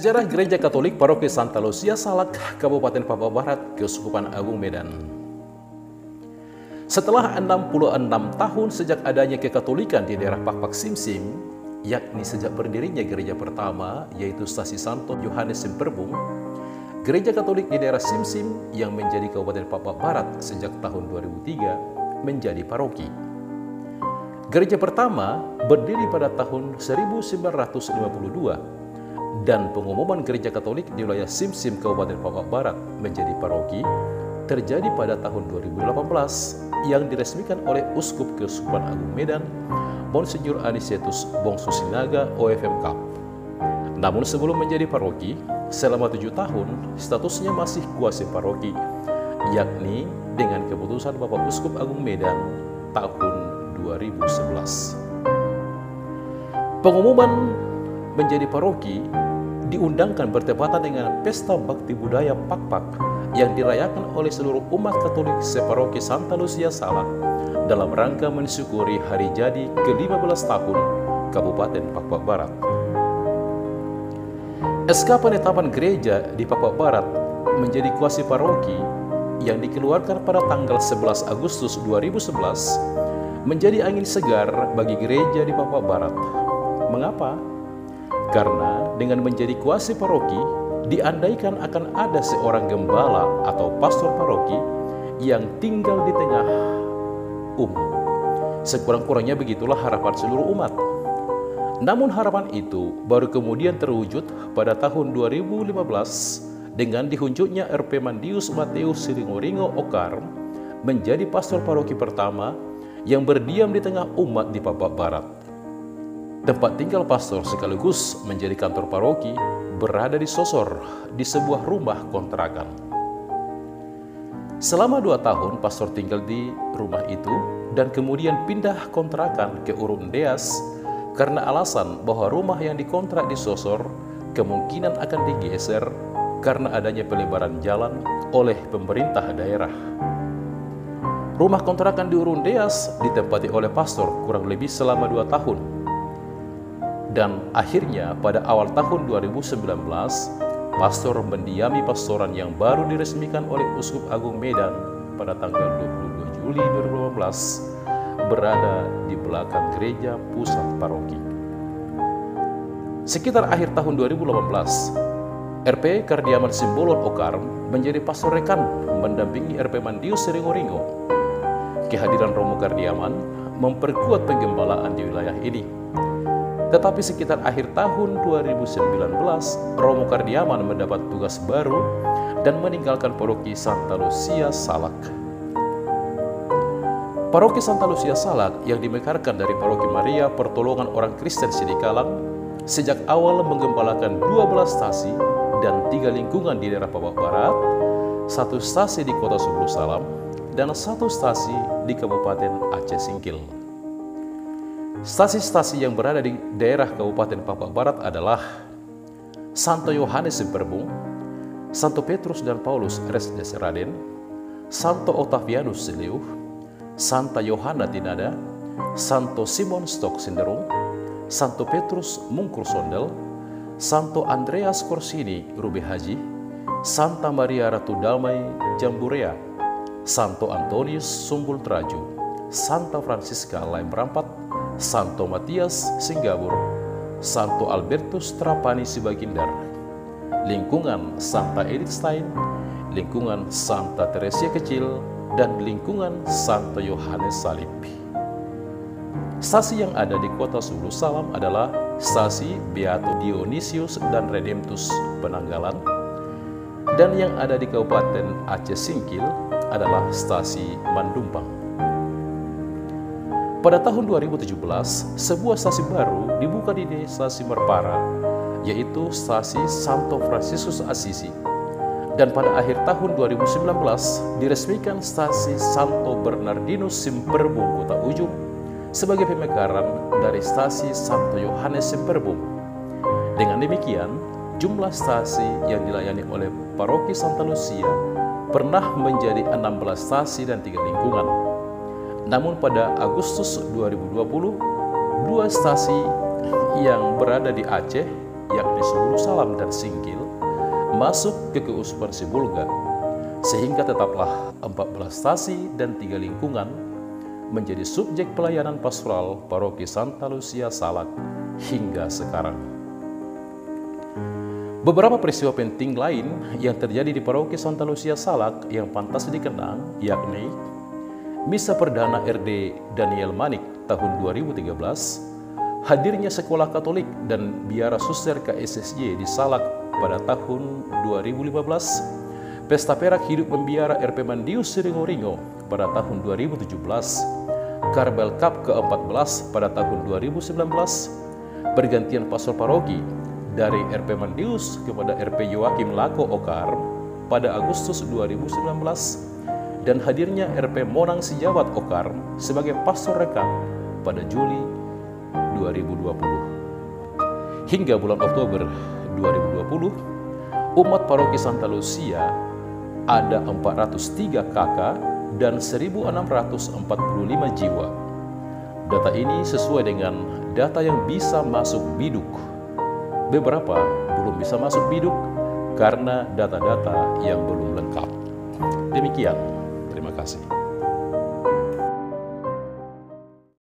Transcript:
Sejarah Gereja Katolik Paroki Santa Lucia Salak, Kabupaten Papua Barat, Keuskupan Agung Medan. Setelah 66 tahun sejak adanya kekatolikan di daerah Pakpak Simsim, yakni sejak berdirinya gereja pertama, yaitu Stasi Santo Yohanes Simperbung, Gereja Katolik di daerah Simsim yang menjadi Kabupaten Papua Barat sejak tahun 2003 menjadi paroki. Gereja pertama berdiri pada tahun 1952 dan pengumuman Gereja Katolik di wilayah Simsim Kabupaten Papua Barat menjadi paroki terjadi pada tahun 2018 yang diresmikan oleh Uskup Keuskupan Agung Medan, Monsinyur Anicetus Bongsu Sinaga OFMK. Namun sebelum menjadi paroki, selama 7 tahun statusnya masih kuasi paroki, yakni dengan keputusan Bapak Uskup Agung Medan tahun 2011. Pengumuman menjadi paroki diundangkan bertepatan dengan Pesta Bakti Budaya Pakpak yang dirayakan oleh seluruh umat Katolik separoki Santa Lucia Salak dalam rangka mensyukuri hari jadi ke-15 tahun Kabupaten Papua Barat. SK penetapan gereja di Papua Barat menjadi kuasi paroki yang dikeluarkan pada tanggal 11 Agustus 2011 menjadi angin segar bagi gereja di Papua Barat. Mengapa? Karena dengan menjadi kuasi paroki, diandaikan akan ada seorang gembala atau pastor paroki yang tinggal di tengah umat. Sekurang-kurangnya begitulah harapan seluruh umat. Namun harapan itu baru kemudian terwujud pada tahun 2015 dengan dihunjuknya RP Mandius Mateus Siringoringo Okar menjadi pastor paroki pertama yang berdiam di tengah umat di Papua Barat. Tempat tinggal pastor sekaligus menjadi kantor paroki berada di Sosor, di sebuah rumah kontrakan. Selama 2 tahun pastor tinggal di rumah itu dan kemudian pindah kontrakan ke Urundeas karena alasan bahwa rumah yang dikontrak di Sosor kemungkinan akan digeser karena adanya pelebaran jalan oleh pemerintah daerah. Rumah kontrakan di Urundeas ditempati oleh pastor kurang lebih selama 2 tahun. Dan akhirnya pada awal tahun 2019, pastor mendiami pastoran yang baru diresmikan oleh Uskup Agung Medan pada tanggal 22 Juli 2018 berada di belakang gereja pusat paroki. Sekitar akhir tahun 2018, RP Kardiaman Simbolon Okar menjadi pastor rekan mendampingi RP Mandius Siringoringo. Kehadiran Romo Kardiaman memperkuat penggembalaan di wilayah ini. Tetapi sekitar akhir tahun 2019, Romo Kardiaman mendapat tugas baru dan meninggalkan paroki Santa Lucia Salak. Paroki Santa Lucia Salak yang dimekarkan dari paroki Maria Pertolongan Orang Kristen Sidikalang sejak awal menggembalakan 12 stasi dan 3 lingkungan di daerah Papua Barat, 1 stasi di Kota Sulu Salam, dan 1 stasi di Kabupaten Aceh Singkil. Stasi-stasi yang berada di daerah Kabupaten Papua Barat adalah Santo Yohanes Simperbung, Santo Petrus dan Paulus Resdes Raden, Santo Octavianus Seliuh, Santa Yohana Tinada, Santo Simon Stok Sinderung, Santo Petrus Mungkur Sondel, Santo Andreas Korsini Rubi Haji, Santa Maria Ratu Damai Jamburea, Santo Antonius Sumbul Traju, Santa Francisca Laim Rampat, Santo Matias Singgabur, Santo Albertus Trapani Sibagindar, lingkungan Santa Edith Stein, lingkungan Santa Teresia Kecil, dan lingkungan Santo Yohanes Salib. Stasi yang ada di Kota Sulu Salam adalah Stasi Beato Dionysius dan Redemptus Penanggalan, dan yang ada di Kabupaten Aceh Singkil adalah Stasi Mandumpang. Pada tahun 2017, sebuah stasi baru dibuka di desa Simerpara, yaitu Stasi Santo Fransiskus Assisi. Dan pada akhir tahun 2019, diresmikan Stasi Santo Bernardinus Simperbung Kota Ujung sebagai pemekaran dari Stasi Santo Yohanes Simperbung. Dengan demikian, jumlah stasi yang dilayani oleh Paroki Santa Lucia pernah menjadi 16 stasi dan 3 lingkungan. Namun pada Agustus 2020, 2 stasi yang berada di Aceh yakni Sebulu Salam dan Singkil, masuk ke Keuskupan Sibolga, sehingga tetaplah 14 stasi dan 3 lingkungan menjadi subjek pelayanan pastoral Paroki Santa Lucia Salak hingga sekarang. Beberapa peristiwa penting lain yang terjadi di Paroki Santa Lucia Salak yang pantas dikenang yakni Misa Perdana RD Daniel Manik tahun 2013, hadirnya sekolah Katolik dan biara suster KSSJ di Salak pada tahun 2015, Pesta Perak Hidup Membiara RP Mandius Siringo-Ringo pada tahun 2017, Karbel Cup ke-14 pada tahun 2019, pergantian pastor paroki dari RP Mandius kepada RP Yoakim Lako Okar pada Agustus 2019, dan hadirnya RP Monang Sijawat Okar sebagai pastor rekam pada Juli 2020. Hingga bulan Oktober 2020, umat Paroki Santa Lucia ada 403 kakak dan 1.645 jiwa. Data ini sesuai dengan data yang bisa masuk biduk. Beberapa belum bisa masuk biduk karena data-data yang belum lengkap. Demikian, terima kasih.